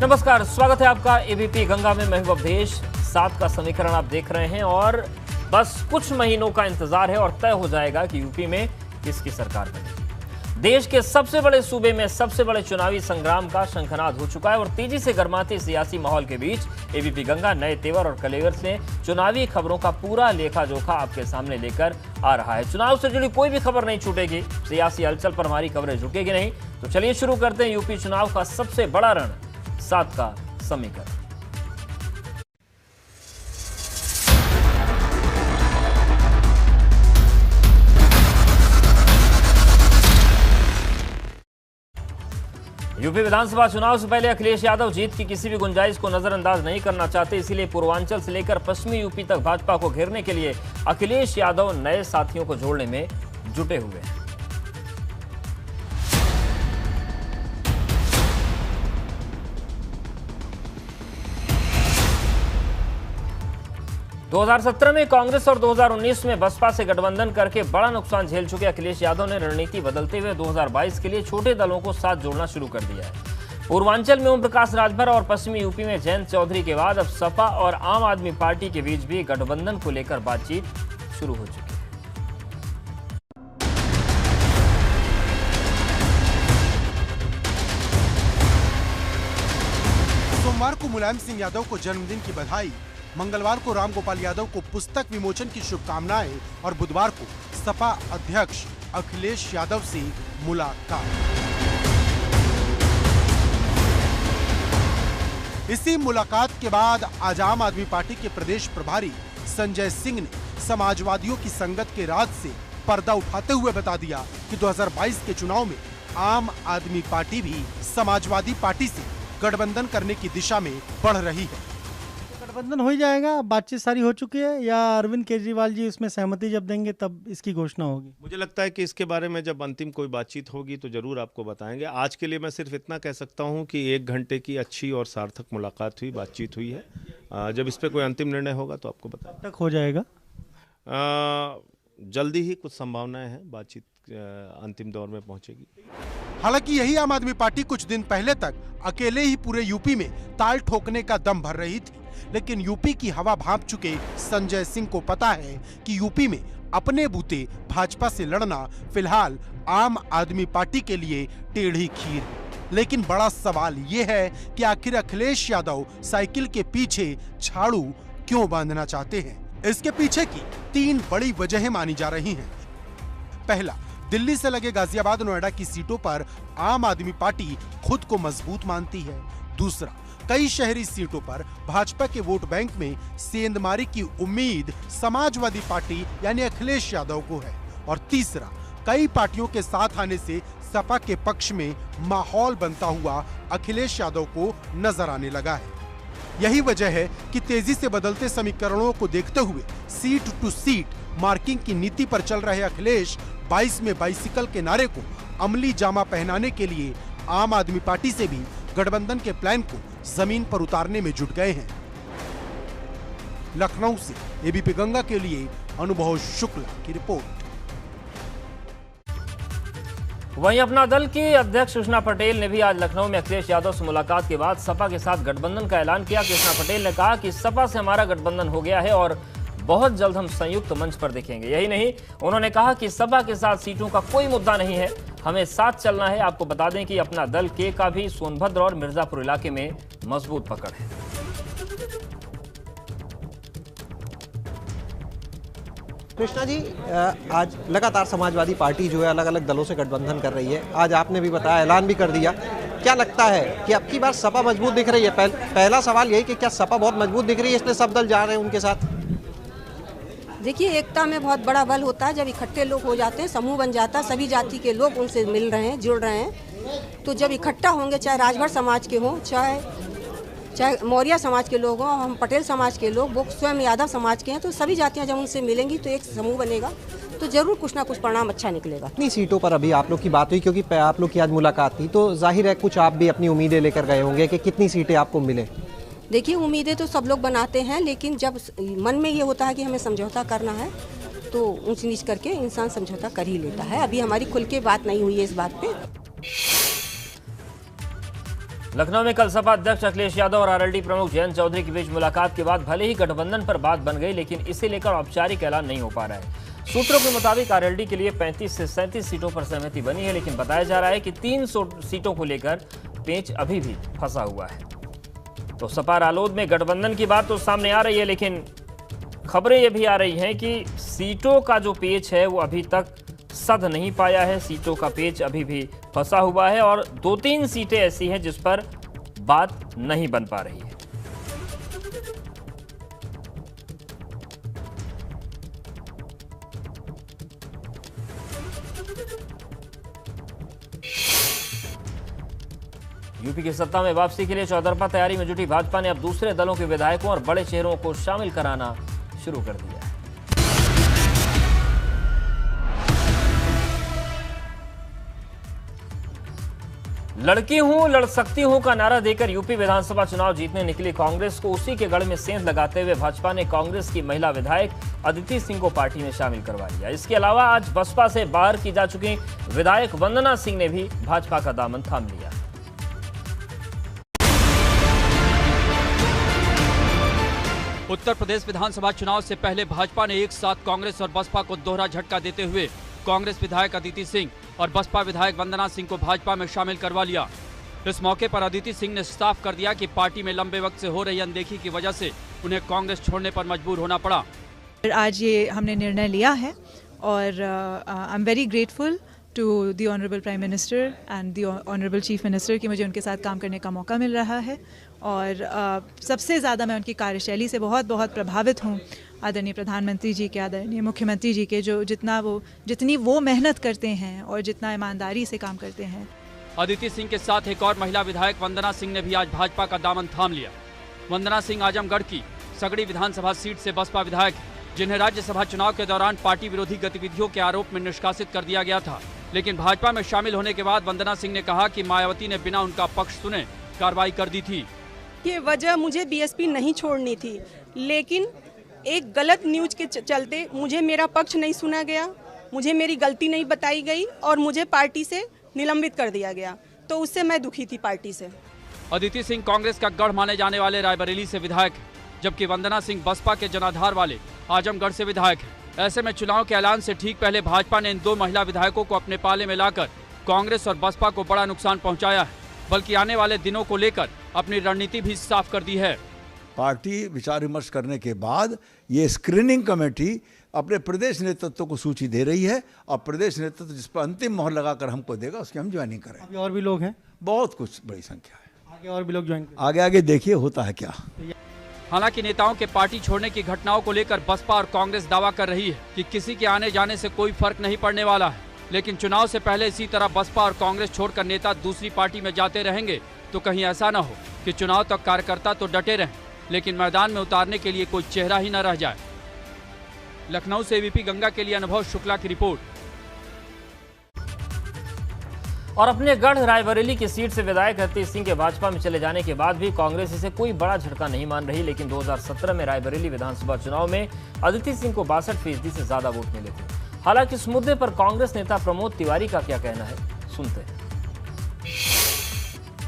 नमस्कार, स्वागत है आपका एबीपी गंगा में। मैं हूं अवधेश। 7 का समीकरण आप देख रहे हैं और बस कुछ महीनों का इंतजार है और तय हो जाएगा कि यूपी में किसकी सरकार बनेगी। देश के सबसे बड़े सूबे में सबसे बड़े चुनावी संग्राम का शंखनाद हो चुका है और तेजी से गर्माते सियासी माहौल के बीच एबीपी गंगा नए तेवर और कलेवर से चुनावी खबरों का पूरा लेखा जोखा आपके सामने लेकर आ रहा है। चुनाव से जुड़ी कोई भी खबर नहीं छूटेगी, सियासी हलचल पर हमारी कवरेज रुकेगी नहीं। तो चलिए शुरू करते हैं यूपी चुनाव का सबसे बड़ा रण, 7 का समीकरण। यूपी विधानसभा चुनाव से पहले अखिलेश यादव जीत की किसी भी गुंजाइश को नजरअंदाज नहीं करना चाहते, इसीलिए पूर्वांचल से लेकर पश्चिमी यूपी तक भाजपा को घेरने के लिए अखिलेश यादव नए साथियों को जोड़ने में जुटे हुए हैं। 2017 में कांग्रेस और 2019 में बसपा से गठबंधन करके बड़ा नुकसान झेल चुके अखिलेश यादव ने रणनीति बदलते हुए 2022 के लिए छोटे दलों को साथ जोड़ना शुरू कर दिया है। पूर्वांचल में ओम प्रकाश राजभर और पश्चिमी यूपी में जयंत चौधरी के बाद अब सपा और आम आदमी पार्टी के बीच भी गठबंधन को लेकर बातचीत शुरू हो चुकी है। सोमवार को मुलायम सिंह यादव को जन्मदिन की बधाई, मंगलवार को राम गोपाल यादव को पुस्तक विमोचन की शुभकामनाएं और बुधवार को सपा अध्यक्ष अखिलेश यादव से मुलाकात। इसी मुलाकात के बाद आज आम आदमी पार्टी के प्रदेश प्रभारी संजय सिंह ने समाजवादियों की संगत के राज से पर्दा उठाते हुए बता दिया कि 2022 के चुनाव में आम आदमी पार्टी भी समाजवादी पार्टी से गठबंधन करने की दिशा में बढ़ रही है। गठबंधन हो ही जाएगा, बातचीत सारी हो चुकी है, या अरविंद केजरीवाल जी इसमें सहमति जब देंगे तब इसकी घोषणा होगी? मुझे लगता है कि इसके बारे में जब अंतिम कोई बातचीत होगी तो जरूर आपको बताएंगे। आज के लिए मैं सिर्फ इतना कह सकता हूं कि 1 घंटे की अच्छी और सार्थक मुलाकात हुई, बातचीत हुई है। जब इस पर कोई अंतिम निर्णय होगा तो आपको बताएंगे। कब तक हो जाएगा? जल्दी ही कुछ संभावनाएं हैं, बातचीत अंतिम दौर में पहुंचेगी। हालांकि यही आम आदमी पार्टी कुछ दिन पहले तक अकेले ही पूरे यूपी में ताल ठोकने का दम भर रही थी, लेकिन यूपी की हवा भांप चुके संजय सिंह को पता है कि यूपी में अपने बूते भाजपा से लड़ना फिलहाल आम आदमी पार्टी के लिए टेढ़ी खीर है। लेकिन बड़ा सवाल ये है कि आखिर अखिलेश यादव साइकिल के पीछे झाड़ू क्यों बांधना चाहते हैं? इसके पीछे की 3 बड़ी वजहें मानी जा रही हैं। पहला, दिल्ली से लगे गाजियाबाद नोएडा की सीटों पर आम आदमी पार्टी खुद को मजबूत मानती है। दूसरा, कई शहरी सीटों पर भाजपा के वोट बैंक में सेंधमारी की उम्मीद समाजवादी पार्टी यानी अखिलेश यादव को है। और तीसरा, कई पार्टियों के साथ आने से सपा के पक्ष में माहौल बनता हुआ अखिलेश यादव को नजर आने लगा है। यही वजह है कि तेजी से बदलते समीकरणों को देखते हुए सीट टू सीट मार्किंग की नीति पर चल रहे अखिलेश 22 में बाइसिकल के नारे को अमली जामा पहनाने के लिए आम आदमी पार्टी से भी गठबंधन के प्लान को जमीन पर उतारने में जुट गए हैं। लखनऊ से एबीपी गंगा के लिए अनुभव शुक्ला की रिपोर्ट। वहीं अपना दल की अध्यक्ष कृष्णा पटेल ने भी आज लखनऊ में अखिलेश यादव से मुलाकात के बाद सपा के साथ गठबंधन का ऐलान किया। कृष्णा पटेल ने कहा कि सपा से हमारा गठबंधन हो गया है और बहुत जल्द हम संयुक्त मंच पर दिखेंगे। यही नहीं, उन्होंने कहा कि सपा के साथ सीटों का कोई मुद्दा नहीं है, हमें साथ चलना है। आपको बता दें कि अपना दल के का भी सोनभद्र और मिर्जापुर इलाके में मजबूत पकड़ है। कृष्णा जी, आज लगातार समाजवादी पार्टी जो है अलग अलग दलों से गठबंधन कर रही है। आज आपने भी बताया, ऐलान भी कर दिया। क्या लगता है कि अब की बार सपा मजबूत दिख रही है? पहला सवाल यही कि क्या सपा बहुत मजबूत दिख रही है, इसलिए सब दल जा रहे हैं उनके साथ? देखिए, एकता में बहुत बड़ा बल होता है। जब इकट्ठे लोग हो जाते हैं, समूह बन जाता है, सभी जाति के लोग उनसे मिल रहे हैं, जुड़ रहे हैं, तो जब इकट्ठा होंगे, चाहे राजभर समाज के हों, चाहे मौर्य समाज के लोग हों, हम पटेल समाज के लोग, वो स्वयं यादव समाज के हैं, तो सभी जातियां जब उनसे मिलेंगी तो एक समूह बनेगा, तो जरूर कुछ ना कुछ परिणाम अच्छा निकलेगा। कितनी सीटों पर अभी आप लोग की बात हुई, क्योंकि आप लोग की आज मुलाकात थी, तो जाहिर है कुछ आप भी अपनी उम्मीदें लेकर गए होंगे कि कितनी सीटें आपको मिले? देखिए, उम्मीदें तो सब लोग बनाते हैं, लेकिन जब मन में ये होता है कि हमें समझौता करना है तो ऊंच नीच करके इंसान समझौता कर ही लेता है। अभी हमारी खुल के बात नहीं हुई है इस बात पे। लखनऊ में कल सपा अध्यक्ष अखिलेश यादव और आरएलडी प्रमुख जयंत चौधरी के बीच मुलाकात के बाद भले ही गठबंधन पर बात बन गई, लेकिन इसे लेकर औपचारिक ऐलान नहीं हो पा रहा है। सूत्रों के मुताबिक आरएलडी के लिए 35 से 37 सीटों पर सहमति बनी है, लेकिन बताया जा रहा है कि 3 सीटों को लेकर पेंच अभी भी फंसा हुआ है। तो सपा रालोद में गठबंधन की बात तो सामने आ रही है, लेकिन खबरें ये भी आ रही हैं कि सीटों का जो पेच है वो अभी तक सध नहीं पाया है। सीटों का पेच अभी भी फंसा हुआ है और 2-3 सीटें ऐसी हैं जिस पर बात नहीं बन पा रही है। यूपी की सत्ता में वापसी के लिए चौतरफा तैयारी में जुटी भाजपा ने अब दूसरे दलों के विधायकों और बड़े चेहरों को शामिल कराना शुरू कर दिया है। लड़की हूं, लड़ सकती हूं का नारा देकर यूपी विधानसभा चुनाव जीतने निकली कांग्रेस को उसी के गढ़ में सेंध लगाते हुए भाजपा ने कांग्रेस की महिला विधायक अदिति सिंह को पार्टी में शामिल करवा लिया। इसके अलावा आज बसपा से बाहर की जा चुकी विधायक वंदना सिंह ने भी भाजपा का दामन थाम लिया। उत्तर प्रदेश विधानसभा चुनाव से पहले भाजपा ने एक साथ कांग्रेस और बसपा को दोहरा झटका देते हुए कांग्रेस विधायक अदिति सिंह और बसपा विधायक वंदना सिंह को भाजपा में शामिल करवा लिया। इस मौके पर अदिति सिंह ने साफ कर दिया कि पार्टी में लंबे वक्त से हो रही अनदेखी की वजह से उन्हें कांग्रेस छोड़ने पर मजबूर होना पड़ा। आज ये हमने निर्णय लिया है और I am very grateful to the honourable prime minister and the honourable chief minister कि मुझे उनके साथ काम करने का मौका मिल रहा है और सबसे ज़्यादा मैं उनकी कार्यशैली से बहुत बहुत प्रभावित हूँ। आदरणीय प्रधानमंत्री जी के, आदरणीय मुख्यमंत्री जी के जो जितनी वो मेहनत करते हैं और जितना ईमानदारी से काम करते हैं। अदिति सिंह के साथ एक और महिला विधायक वंदना सिंह ने भी आज भाजपा का दामन थाम लिया। वंदना सिंह आजमगढ़ की सगड़ी विधानसभा सीट से बसपा विधायक हैं, जिन्हें राज्यसभा चुनाव के दौरान पार्टी विरोधी गतिविधियों के आरोप में निष्कासित कर दिया गया था। लेकिन भाजपा में शामिल होने के बाद वंदना सिंह ने कहा कि मायावती ने बिना उनका पक्ष सुने कार्रवाई कर दी थी। ये वजह मुझे बीएसपी नहीं छोड़नी थी, लेकिन एक गलत न्यूज के चलते मुझे मेरा पक्ष नहीं सुना गया, मुझे मेरी गलती नहीं बताई गई और मुझे पार्टी से निलंबित कर दिया गया। तो उससे मैं दुखी थी पार्टी से। अदिति सिंह कांग्रेस का गढ़ माने जाने वाले रायबरेली से विधायक है, जबकि वंदना सिंह बसपा के जनाधार वाले आजमगढ़ से विधायक है। ऐसे में चुनाव के ऐलान से ठीक पहले भाजपा ने इन दो महिला विधायकों को अपने पाले में लाकर कांग्रेस और बसपा को बड़ा नुकसान पहुंचाया है, बल्कि आने वाले दिनों को लेकर अपनी रणनीति भी साफ कर दी है। पार्टी विचार विमर्श करने के बाद ये स्क्रीनिंग कमेटी अपने प्रदेश नेतृत्व को सूची दे रही है और प्रदेश नेतृत्व जिस पर अंतिम मोहर लगाकर हमको देगा उसकी हम ज्वाइनिंग करें। अभी और भी लोग हैं, बहुत कुछ बड़ी संख्या है, आगे और भी लोग ज्वाइन आगे आगे देखिए होता है क्या। हालांकि नेताओं के पार्टी छोड़ने की घटनाओं को लेकर बसपा और कांग्रेस दावा कर रही है कि किसी के आने जाने से कोई फर्क नहीं पड़ने वाला है, लेकिन चुनाव से पहले इसी तरह बसपा और कांग्रेस छोड़कर नेता दूसरी पार्टी में जाते रहेंगे तो कहीं ऐसा न हो कि चुनाव तक कार्यकर्ता तो डटे रहें, लेकिन मैदान में उतारने के लिए कोई चेहरा ही न रह जाए। लखनऊ से एबीपी गंगा के लिए अनुभव शुक्ला की रिपोर्ट। और अपने गढ़ रायबरेली की सीट से विधायक अदिति सिंह के भाजपा में चले जाने के बाद भी कांग्रेस इसे कोई बड़ा झटका नहीं मान रही, लेकिन 2017 में रायबरेली विधानसभा चुनाव में अदिति सिंह को 62% से ज्यादा वोट मिले थे। हालांकि इस मुद्दे पर कांग्रेस नेता प्रमोद तिवारी का क्या कहना है, सुनते हैं।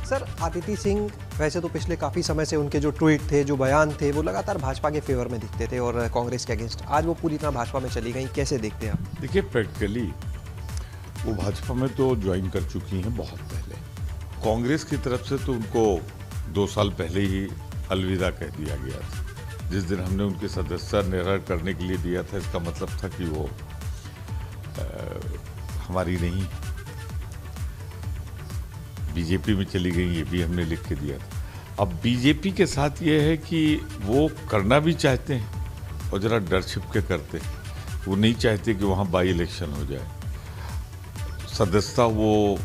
सर, अदिति सिंह वैसे तो पिछले काफ़ी समय से उनके जो ट्वीट थे, जो बयान थे, वो लगातार भाजपा के फेवर में दिखते थे और कांग्रेस के अगेंस्ट। आज वो पूरी तरह भाजपा में चली गई, कैसे देखते हैं आप? देखिए, प्रैक्टिकली वो भाजपा में तो ज्वाइन कर चुकी हैं बहुत पहले। कांग्रेस की तरफ से तो उनको 2 साल पहले ही अलविदा कह दिया गया था। जिस दिन हमने उनकी सदस्यता निर्णय करने के लिए दिया था, इसका मतलब था कि वो हमारी नहीं, बीजेपी में चली गई, ये भी हमने लिख के दिया था। अब बीजेपी के साथ ये है कि वो करना भी चाहते हैं और जरा डर छिप के करते हैं। वो नहीं चाहते कि वहाँ बाई इलेक्शन हो जाए, सदस्यता वो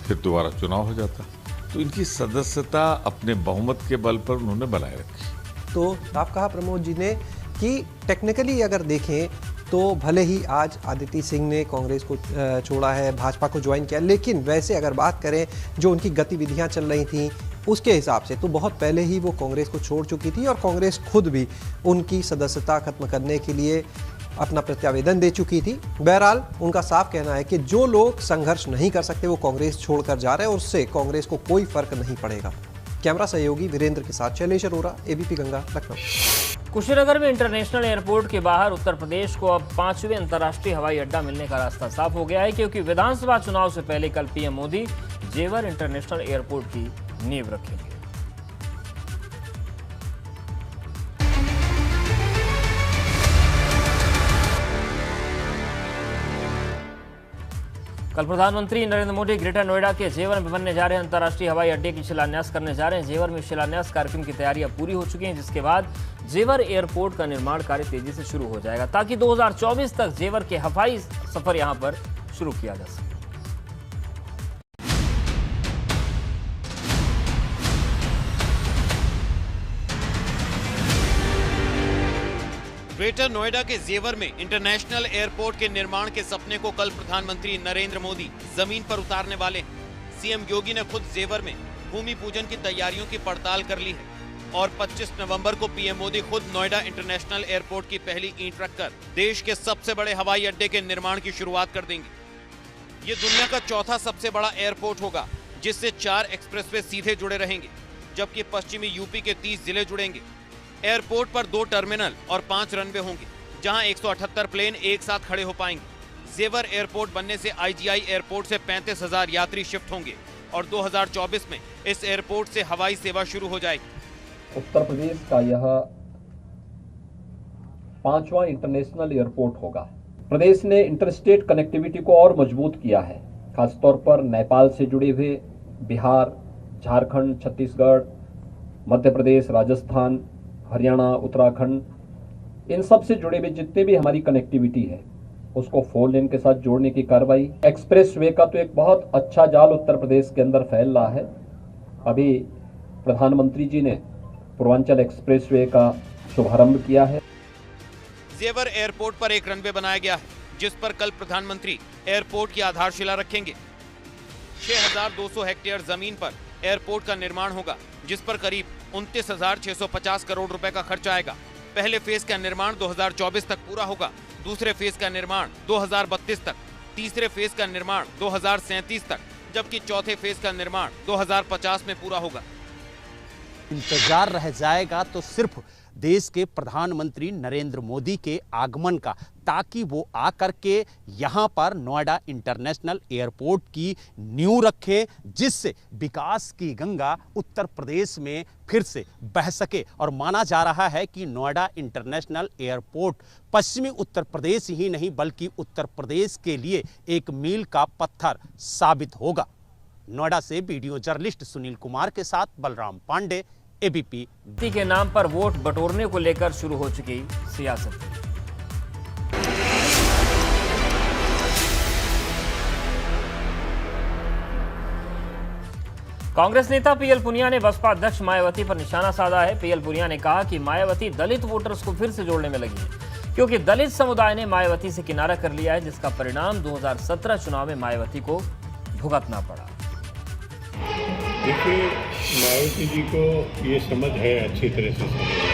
फिर दोबारा चुनाव हो जाता। तो इनकी सदस्यता अपने बहुमत के बल पर उन्होंने बनाए रखी। तो आप कहा प्रमोद जी ने कि टेक्निकली अगर देखें तो भले ही आज अदिति सिंह ने कांग्रेस को छोड़ा है, भाजपा को ज्वाइन किया, लेकिन वैसे अगर बात करें जो उनकी गतिविधियां चल रही थी उसके हिसाब से तो बहुत पहले ही वो कांग्रेस को छोड़ चुकी थी और कांग्रेस खुद भी उनकी सदस्यता खत्म करने के लिए अपना प्रत्यावेदन दे चुकी थी। बहरहाल उनका साफ कहना है कि जो लोग संघर्ष नहीं कर सकते वो कांग्रेस छोड़कर जा रहे हैं और उससे कांग्रेस को कोई फर्क नहीं पड़ेगा। कैमरा सहयोगी वीरेंद्र के साथ शैलेश अरोरा, एबीपी गंगा, लखनऊ। कुशीनगर में इंटरनेशनल एयरपोर्ट के बाहर उत्तर प्रदेश को अब 5वें अंतर्राष्ट्रीय हवाई अड्डा मिलने का रास्ता साफ हो गया है, क्योंकि विधानसभा चुनाव से पहले कल पीएम मोदी जेवर इंटरनेशनल एयरपोर्ट की नींव रखेंगे। कल प्रधानमंत्री नरेंद्र मोदी ग्रेटर नोएडा के जेवर में बनने जा रहे अंतर्राष्ट्रीय हवाई अड्डे की शिलान्यास करने जा रहे हैं। जेवर में शिलान्यास कार्यक्रम की तैयारियां पूरी हो चुकी हैं, जिसके बाद जेवर एयरपोर्ट का निर्माण कार्य तेजी से शुरू हो जाएगा, ताकि 2024 तक जेवर के हवाई सफर यहां पर शुरू किया जा सके। ग्रेटर नोएडा के जेवर में इंटरनेशनल एयरपोर्ट के निर्माण के सपने को कल प्रधानमंत्री नरेंद्र मोदी जमीन पर उतारने वाले हैं। सीएम योगी ने खुद जेवर में भूमि पूजन की तैयारियों की पड़ताल कर ली है और 25 नवंबर को पीएम मोदी खुद नोएडा इंटरनेशनल एयरपोर्ट की पहली ईंट रखकर देश के सबसे बड़े हवाई अड्डे के निर्माण की शुरुआत कर देंगे। ये दुनिया का चौथा सबसे बड़ा एयरपोर्ट होगा, जिससे 4 एक्सप्रेसवे सीधे जुड़े रहेंगे, जबकि पश्चिमी यूपी के 30 जिले जुड़ेंगे। एयरपोर्ट पर 2 टर्मिनल और 5 रनवे होंगे, जहां 178 प्लेन एक साथ खड़े हो पाएंगे। जेवर एयरपोर्ट बनने से आईजीआई एयरपोर्ट से 35,000 यात्री शिफ्ट होंगे और 2024 में इस एयरपोर्ट से हवाई सेवा शुरू हो जाएगी। उत्तर प्रदेश का यह 5वां इंटरनेशनल एयरपोर्ट होगा। प्रदेश ने इंटरस्टेट कनेक्टिविटी को और मजबूत किया है, खासतौर पर नेपाल से जुड़े हुए बिहार, झारखंड, छत्तीसगढ़, मध्य प्रदेश, राजस्थान, हरियाणा, उत्तराखंड, इन सब से जुड़े हुए जितने भी हमारी कनेक्टिविटी है उसको 4 लेन के साथ जोड़ने की कार्रवाई। एक्सप्रेस वे का तो एक बहुत अच्छा जाल उत्तर प्रदेश के अंदर फैल रहा है। अभी प्रधानमंत्री जी ने पूर्वांचल एक्सप्रेस वे का शुभारंभ किया है। जेवर एयरपोर्ट पर एक रनवे बनाया गया है, जिस पर कल प्रधानमंत्री एयरपोर्ट की आधारशिला रखेंगे। 6,200 हेक्टेयर जमीन पर एयरपोर्ट का निर्माण होगा, जिस पर करीब 29,650 करोड़ रुपए का खर्च आएगा। पहले फेज का निर्माण 2024 तक पूरा होगा, दूसरे फेज का निर्माण 2032 तक, तीसरे फेज का निर्माण 2037 तक, जबकि चौथे फेज का निर्माण 2050 में पूरा होगा। इंतजार रह जाएगा तो सिर्फ देश के प्रधानमंत्री नरेंद्र मोदी के आगमन का, ताकि वो आकर के यहाँ पर नोएडा इंटरनेशनल एयरपोर्ट की नींव रखें, जिससे विकास की गंगा उत्तर प्रदेश में फिर से बह सके। और माना जा रहा है कि नोएडा इंटरनेशनल एयरपोर्ट पश्चिमी उत्तर प्रदेश ही नहीं बल्कि उत्तर प्रदेश के लिए एक मील का पत्थर साबित होगा। नोएडा से वीडियो जर्नलिस्ट सुनील कुमार के साथ बलराम पांडे, एबीपी। के नाम पर वोट बटोरने को लेकर शुरू हो चुकी सियासत। कांग्रेस नेता पीएल पुनिया ने बसपा अध्यक्ष मायावती पर निशाना साधा है। पीएल पुनिया ने कहा कि मायावती दलित वोटर्स को फिर से जोड़ने में लगी है, क्योंकि दलित समुदाय ने मायावती से किनारा कर लिया है, जिसका परिणाम 2017 चुनाव में मायावती को भुगतना पड़ा। देखिए, मायावती जी को ये समझ है, अच्छी तरह से समझ है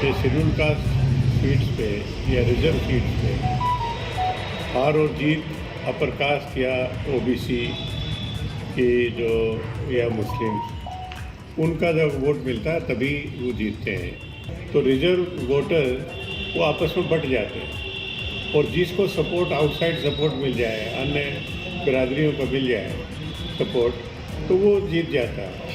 कि शेड्यूल कास्ट सीट्स पे या रिजर्व सीट्स पे हार और जीत अपर कास्ट या ओबीसी की जो या मुस्लिम्स, उनका जब वोट मिलता है तभी वो जीतते हैं। तो रिजर्व वोटर वो आपस में बट जाते हैं और जिसको सपोर्ट, आउटसाइड सपोर्ट मिल जाए, अन्य बिरादरियों को मिल जाए सपोर्ट, तो वो जीत जाता है।